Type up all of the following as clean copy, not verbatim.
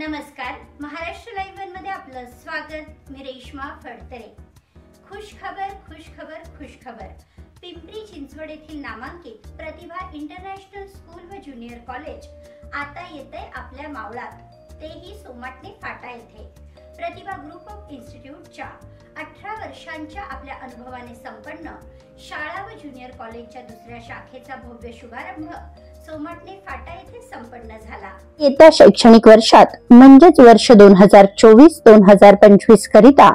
नमस्कार, महाराष्ट्र लाईव्ह मध्ये आपलं स्वागत। मी रेश्मा फडतरे। खुश खबर। पिंपरी चिंचवड येथील नामांकित प्रतिभा इंटरनॅशनल स्कूल व ज्युनियर कॉलेज आता येतंय आपल्या मावळात, तेही सोमाटणे फाटा येथे। प्रतिभा ग्रुप ऑफ इन्स्टिट्यूटच्या 18 वर्षांच्या आपल्या अनुभवाने संपन्न शाळा व ज्युनियर कॉलेजच्या दुसऱ्या शाखेचा भव्य शुभारंभ सोमाटणे फाटा येथे संपन्न झाला। येत्या शैक्षणिक वर्षात म्हणजेच वर्ष 2024-2025 करिता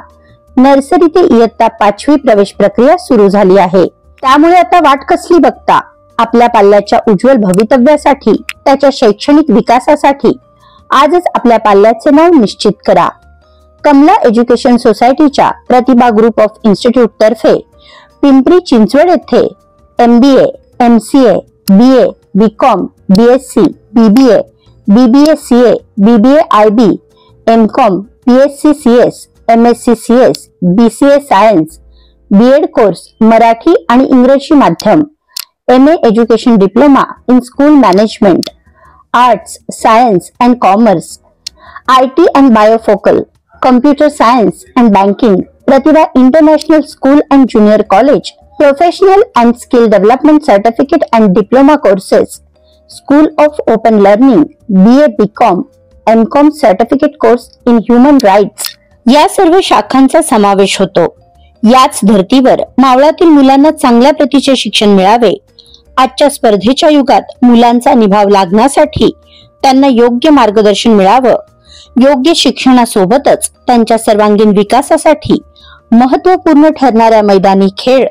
नर्सरी ते इयत्ता 5वी प्रवेश प्रक्रिया सुरू झाली आहे। त्यामुळे आता वाट कसली बघता, आपल्या पाल्याच्या उज्ज्वल भवितव्यासाठी, त्याच्या शैक्षणिक विकासासाठी आजच आपल्या पाल्याचे नाव निश्चित करा। कमला एज्युकेशन सोसायटीच्या प्रतिभा ग्रुप ऑफ इन्स्टिट्यूट तर्फे पिंपरी चिंचवड येथे MBA, MCA, BA, BCom, BSc, BBA, BBA CA, BBA IB, MCom, BSc CS, MSc CS, BCA science, BEd course Marathi आणि इंग्रजी माध्यम, MA education diploma in school management, arts, science and commerce, IT and बायोफोकल, computer science and banking, Pratibha international school and junior college, Professional and Skill Development Certificate and Diploma Courses, School of Open Learning, BA BCom, MCom Certificate Course in Human Rights या सर्व शाखांचा समावेश होतो। याच धर्तीवर मावळातील मुलांना चांगल्या प्रतीचे शिक्षण मिळावे, आजच्या स्पर्धेच्या युगात मुलांचा निभाव लागण्यासाठी त्यांना योग्य मार्गदर्शन मिळावं, योग्य शिक्षणासोबतच त्यांच्या सर्वांगीण विकासासाठी महत्त्वपूर्ण ठरणाऱ्या मैदानी खेळ,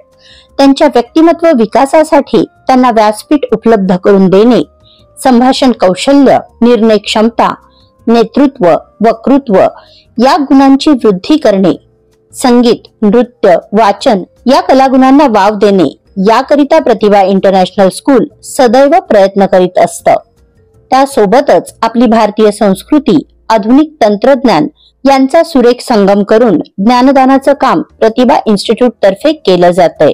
त्यांच्या व्यक्तिमत्व विकासासाठी त्यांना व्यासपीठ उपलब्ध करून देणे, संभाषण कौशल्य, निर्णय क्षमता, नेतृत्व, वक्तृत्व या गुणांची वृद्धी करणे, संगीत, नृत्य, वाचन या कलागुणांना वाव देणे याकरिता प्रतिभा इंटरनॅशनल स्कूल सदैव प्रयत्न करीत असतं। त्यासोबतच आपली भारतीय संस्कृती, आधुनिक तंत्रज्ञान यांचा सुरेख संगम करून ज्ञानदानाचं काम प्रतिभा इन्स्टिट्यूट तर्फे केलं जातंय।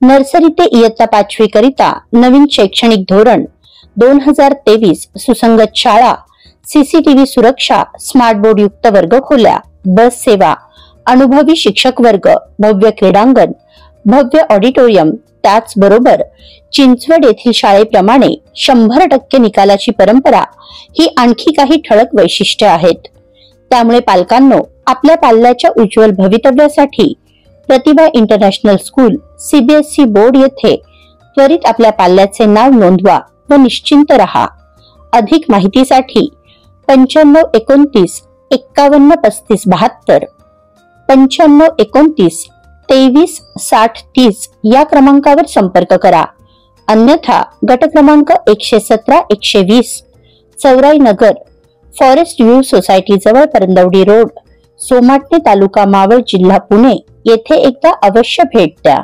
नर्सरी ते इयत्ता 5वी करिता नवीन शैक्षणिक धोरण, 2023 सुसंगत शाळा, CCTV सुरक्षा, स्मार्ट बोर्ड युक्त वर्गखोल्या, बस सेवा, अनुभवी शिक्षक वर्ग, भव्य क्रीडांगण, भव्य ऑडिटोरियम, त्याचबरोबर चिंचवड येथील शाळेप्रमाणे 100% निकालाची परंपरा ही आणखी काही ठळक वैशिष्ट्ये आहेत। त्यामुळे पालकांनो, आपल्या पाल्याच्या उज्ज्वल भवितव्यासाठी प्रतिभा इंटरनॅशनल स्कूल CBSE बोर्ड येथे त्वरित आपल्या पाल्याचे नाव नोंदवा व निश्चिंत रहा। अधिक माहितीसाठी 9529 51 35 72, 9529 23 60 30 या क्रमांकावर संपर्क करा। अन्यथा गट क्रमांक 117 120 चौराई नगर, फॉरेस्ट व्ह्यू सोसायटी जवळ परंदवडी रोड, सोमाटणे तालुका मावळ जिल्हा पुणे येथे एकदा अवश्य भेट द्या।